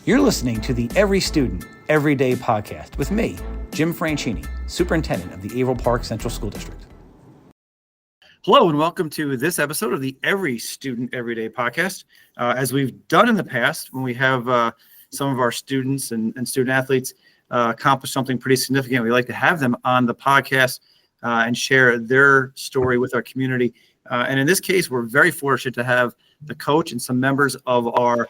You're listening to the Every Student, Every Day podcast with me, Jim Franchini, Superintendent of the Averill Park Central School District. Hello, and welcome to this episode of the Every Student, Every Day podcast. As we've done in the past, when we have some of our students and student athletes accomplish something pretty significant, we like to have them on the podcast and share their story with our community. And in this case, we're very fortunate to have the coach and some members of our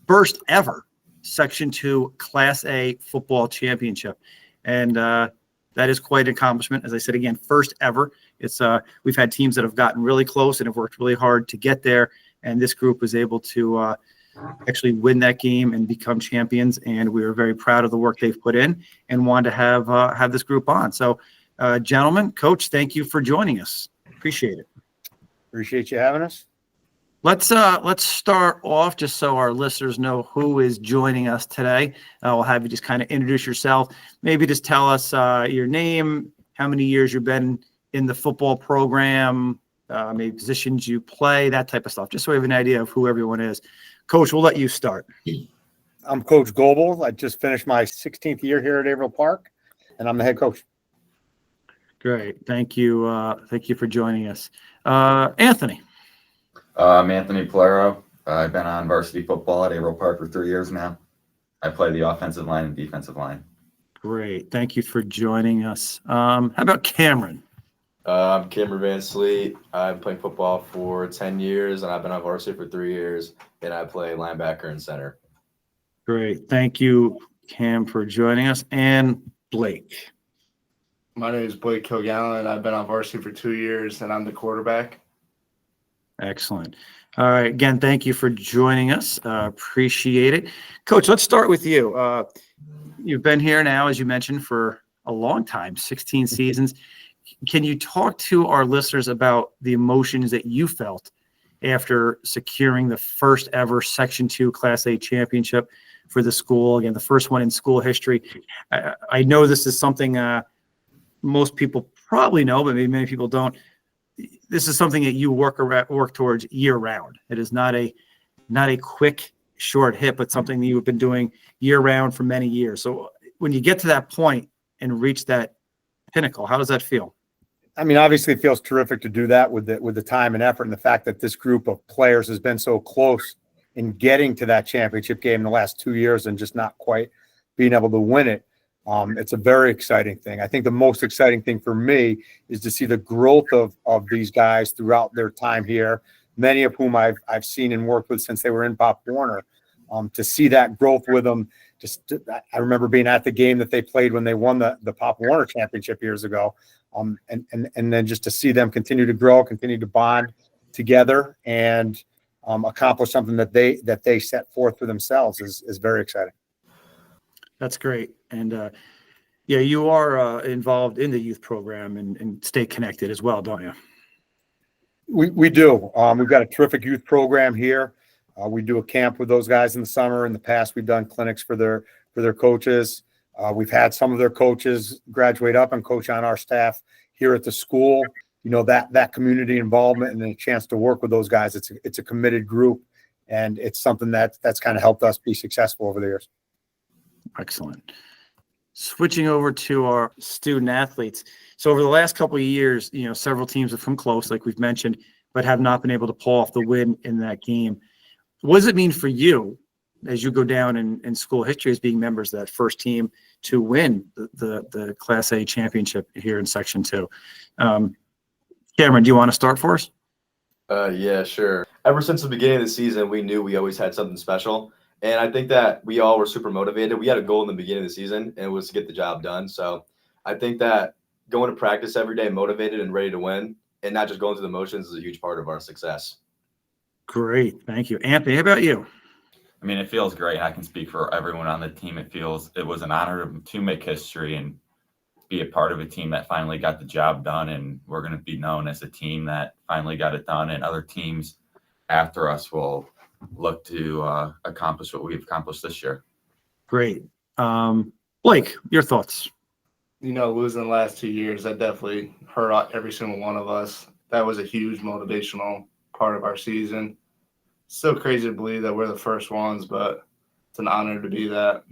first ever Section 2 Class A football championship. And that is quite an accomplishment. As I said, again, first ever. It's we've had teams that have gotten really close and have worked really hard to get there. And this group was able to actually win that game and become champions. And we are very proud of the work they've put in and wanted to have this group on. So, gentlemen, Coach, thank you for joining us. Appreciate it. Appreciate you having us. Let's start off just so our listeners know who is joining us today. We'll have you just kind of introduce yourself. Maybe just tell us your name, how many years you've been in the football program, maybe positions you play, that type of stuff, just so we have an idea of who everyone is. Coach, we'll let you start. I'm Coach Gobel. I just finished my 16th year here at Averill Park, and I'm the head coach. Great. Thank you. Thank you for joining us. Anthony. I'm Anthony Polaro. I've been on varsity football at Averill Park for 3 years now. I play the offensive line and defensive line. Great. Thank you for joining us. How about Cameron? I'm Cameron VanSleet. I've been playing football for 10 years, and I've been on varsity for 3 years, and I play linebacker and center. Great. Thank you, Cam, for joining us. And Blake. My name is Blake Kilgallon. I've been on varsity for 2 years, and I'm the quarterback. Excellent. All right. Again, thank you for joining us. Appreciate it. Coach, let's start with you. You've been here now, as you mentioned, for a long time, 16 seasons. Can you talk to our listeners about the emotions that you felt after securing the first ever Section 2 Class A championship for the school? Again, the first one in school history. I know this is something most people probably know, but maybe many people don't. This is something that you work towards year round. It is not a quick, short hit, but something that you've been doing year round for many years. So when you get to that point and reach that pinnacle, how does that feel? I mean, obviously it feels terrific to do that with the time and effort, and the fact that this group of players has been so close in getting to that championship game in the last 2 years and just not quite being able to win it. It's a very exciting thing. I think the most exciting thing for me is to see the growth of these guys throughout their time here, many of whom I've seen and worked with since they were in Pop Warner. To see that growth with them, I remember being at the game that they played when they won the Pop Warner championship years ago, and then just to see them continue to grow, continue to bond together, and accomplish something that they set forth for themselves is very exciting. That's great. And yeah, you are involved in the youth program and stay connected as well, don't you? We do. We've got a terrific youth program here. We do a camp with those guys in the summer. In the past, we've done clinics for their coaches. We've had some of their coaches graduate up and coach on our staff here at the school. You know, that community involvement and a chance to work with those guys. It's a committed group, and it's something that's kind of helped us be successful over the years. Excellent. Switching over to our student athletes. So over the last couple of years, you know, several teams have come close, like we've mentioned, but have not been able to pull off the win in that game. What does it mean for you as you go down in school history as being members of that first team to win the Class A championship here in Section 2? Cameron, do you want to start for us? Yeah, sure. Ever since the beginning of the season, we knew we always had something special. And I think that we all were super motivated. We had a goal in the beginning of the season, and it was to get the job done. So I think that going to practice every day motivated and ready to win and not just going through the motions is a huge part of our success. Great. Thank you. Anthony, how about you? I mean, it feels great. I can speak for everyone on the team. It was an honor to make history and be a part of a team that finally got the job done. And we're going to be known as a team that finally got it done. And other teams after us will look to accomplish what we've accomplished this year. Great. Blake, your thoughts? You know, losing the last 2 years, that definitely hurt every single one of us. That was a huge motivational part of our season. Still crazy to believe that we're the first ones, but it's an honor to be that.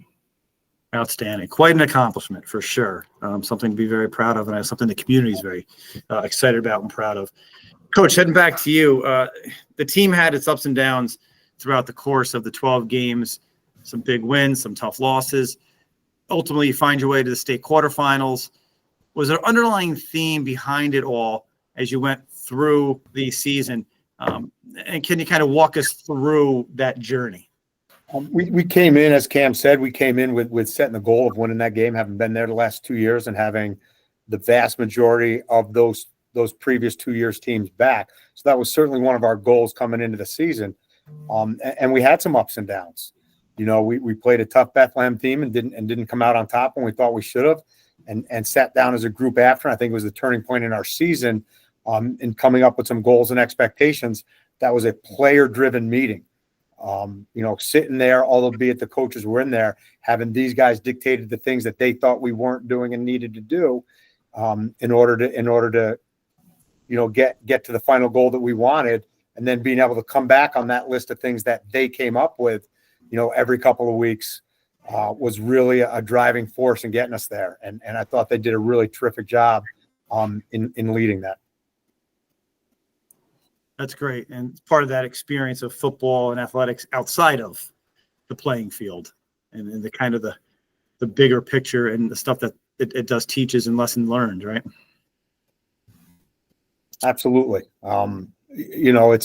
Outstanding. Quite an accomplishment for sure. Something to be very proud of, and something the community is very excited about and proud of. Coach, heading back to you, the team had its ups and downs throughout the course of the 12 games, some big wins, some tough losses. Ultimately, you find your way to the state quarterfinals. Was there an underlying theme behind it all as you went through the season? And can you kind of walk us through that journey? We came in, as Cam said, we came in with setting the goal of winning that game, having been there the last 2 years and having the vast majority of those previous 2 years teams back. So that was certainly one of our goals coming into the season. And we had some ups and downs. You know, we played a tough Bethlehem team and didn't come out on top when we thought we should have, and sat down as a group after. I think it was the turning point in our season in coming up with some goals and expectations. That was a player-driven meeting. You know, sitting there, albeit the coaches were in there, having these guys dictated the things that they thought we weren't doing and needed to do in order to, you know, get to the final goal that we wanted, and then being able to come back on that list of things that they came up with, you know, every couple of weeks was really a driving force in getting us there. And I thought they did a really terrific job in leading that. That's great. And part of that experience of football and athletics outside of the playing field and the kind of the bigger picture and the stuff that it does teaches and lesson learned, right? Absolutely. You know,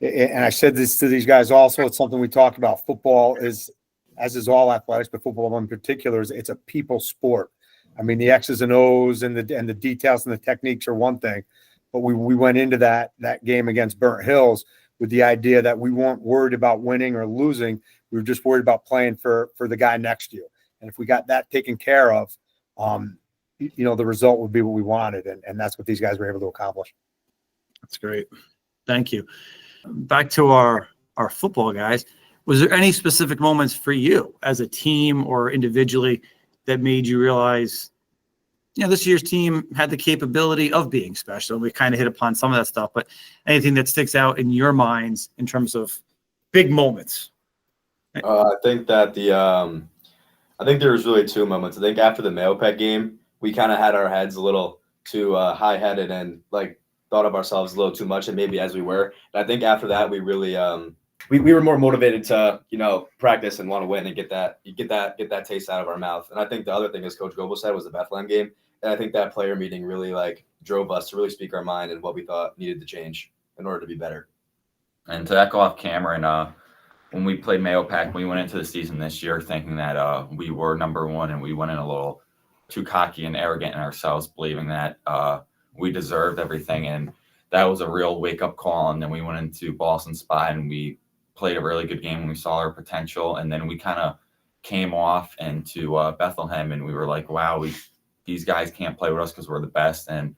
and I said this to these guys also, it's something we talked about. Football is, as is all athletics, but football in particular, it's a people sport. I mean, the X's and O's and the details and the techniques are one thing. But we went into that game against Burnt Hills with the idea that we weren't worried about winning or losing. We were just worried about playing for the guy next to you. And if we got that taken care of, you know, the result would be what we wanted. And that's what these guys were able to accomplish. That's great. Thank you. Back to our football guys. Was there any specific moments for you as a team or individually that made you realize, you know, this year's team had the capability of being special? We kind of hit upon some of that stuff, but anything that sticks out in your minds in terms of big moments? I think that I think there was really two moments. I think after the Mahopac game, we kind of had our heads a little too high-headed and like thought of ourselves a little too much, and maybe as we were. And I think after that, we really we were more motivated to, you know, practice and want to win and get that taste out of our mouth. And I think the other thing, as Coach Gobel said, was the Bethlehem game. And I think that player meeting really like drove us to really speak our mind and what we thought needed to change in order to be better. And to echo off Cameron, when we played Mahopac, we went into the season this year thinking that we were number one, and we went in a little too cocky and arrogant in ourselves, believing that we deserved everything. And that was a real wake-up call. And then we went into Boston Spy and we played a really good game when we saw our potential. And then we kind of came off into Bethlehem, and we were like, wow, these guys can't play with us because we're the best. And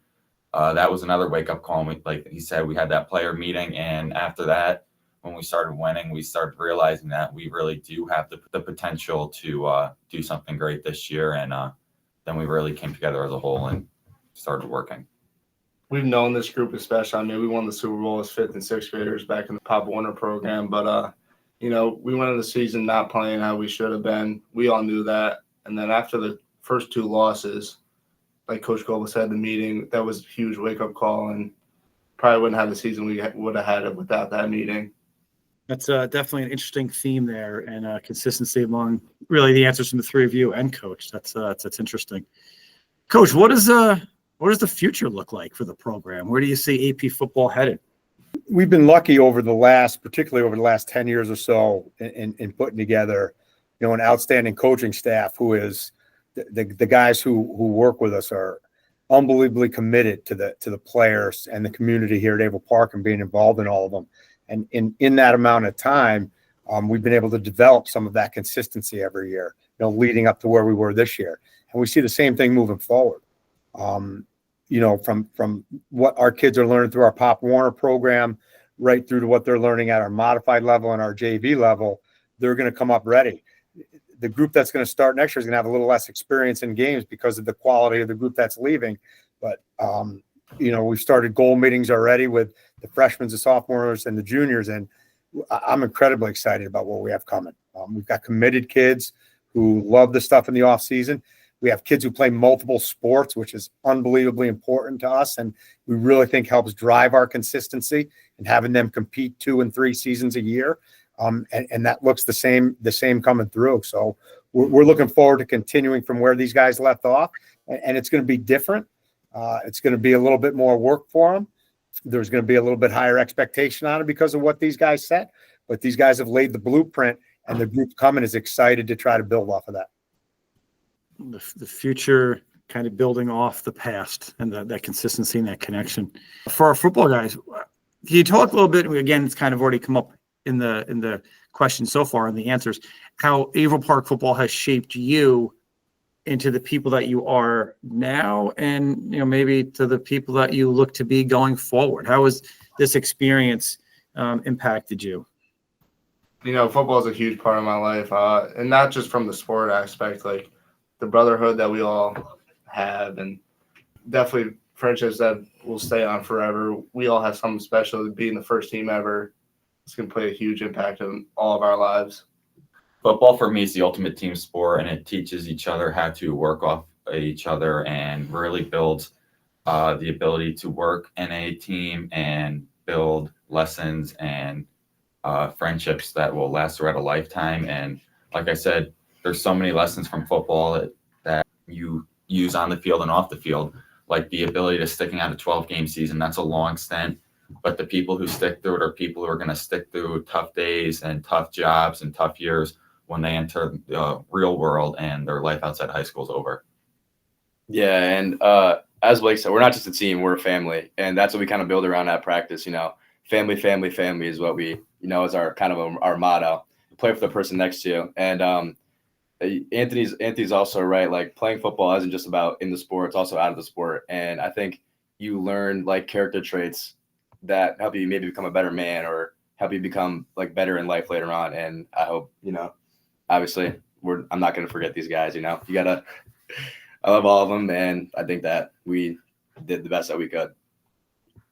that was another wake-up call. And like he said, we had that player meeting. And after that, when we started winning, we started realizing that we really do have the potential to do something great this year. And then we really came together as a whole and started working. We've known this group especially. I mean, we won the Super Bowl as 5th and 6th graders back in the Pop Warner program. But, you know, we went into the season not playing how we should have been. We all knew that. And then after the first two losses, like Coach Gobel said, the meeting, that was a huge wake-up call, and probably wouldn't have the season we would have had it without that meeting. That's definitely an interesting theme there, and consistency among really the answers from the three of you and Coach. That's interesting. Coach, what does the future look like for the program? Where do you see AP football headed? We've been lucky particularly over the last 10 years or so in putting together, you know, an outstanding coaching staff who is the guys who work with us are unbelievably committed to the players and the community here at Averill Park and being involved in all of them. And in that amount of time, we've been able to develop some of that consistency every year, you know, leading up to where we were this year. And we see the same thing moving forward. You know, from what our kids are learning through our Pop Warner program, right through to what they're learning at our modified level and our JV level, they're going to come up ready. The group that's going to start next year is going to have a little less experience in games because of the quality of the group that's leaving. But, you know, we've started goal meetings already with the freshmen, the sophomores, and the juniors, and I'm incredibly excited about what we have coming. We've got committed kids who love the stuff in the off season. We have kids who play multiple sports, which is unbelievably important to us, and we really think helps drive our consistency and having them compete 2 and 3 seasons a year. And that looks the same coming through. So we're looking forward to continuing from where these guys left off, and it's going to be different. It's going to be a little bit more work for them. There's going to be a little bit higher expectation on it because of what these guys set, but these guys have laid the blueprint, and the group coming is excited to try to build off of that. The future kind of building off the past and that consistency and that connection. For our football guys, can you talk a little bit, again, it's kind of already come up in the question so far and the answers, how Averill Park football has shaped you into the people that you are now, and maybe to the people that you look to be going forward? How has this experience impacted you? Football is a huge part of my life, and not just from the sport aspect, like the brotherhood that we all have, and definitely friendships that will stay on forever. We all have something special. Being the first team ever, it's going to play a huge impact on all of our lives. Football for me is the ultimate team sport, and it teaches each other how to work off each other and really builds the ability to work in a team and build lessons and friendships that will last throughout a lifetime. And like I said, there's so many lessons from football that you use on the field and off the field, like the ability to sticking out a 12-game season. That's a long stint, but the people who stick through it are people who are going to stick through tough days and tough jobs and tough years when they enter the real world and their life outside high school is over. Yeah, and as Blake said, we're not just a team, we're a family, and that's what we kind of build around that practice. Family, family, family is what we, is our kind of our motto. Play for the person next to you. And Anthony's also right. Like, playing football isn't just about in the sport; it's also out of the sport. And I think you learn like character traits that help you maybe become a better man or help you become like better in life later on. And I hope, obviously I'm not going to forget these guys. I love all of them, and I think that we did the best that we could.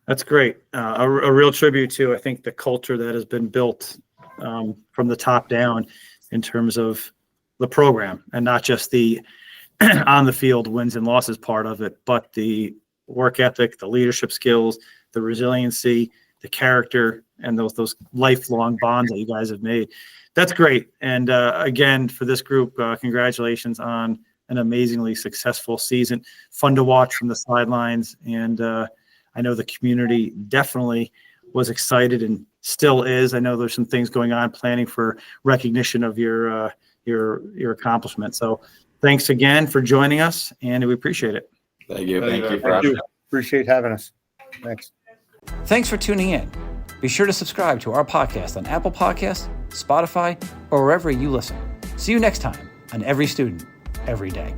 That's great. A real tribute to, I think, the culture that has been built from the top down in terms of the program, and not just the on the field wins and losses part of it, but the work ethic, the leadership skills, the resiliency, the character, and those lifelong bonds that you guys have made. That's great. And again, for this group, congratulations on an amazingly successful season. Fun to watch from the sidelines, and I know the community definitely was excited and still is. I know there's some things going on, planning for recognition of your accomplishment. So thanks again for joining us, and we appreciate it. Thank you. Thank you for having us. Appreciate having us. Thanks. Thanks for tuning in. Be sure to subscribe to our podcast on Apple Podcasts, Spotify, or wherever you listen. See you next time on Every Student, Every Day.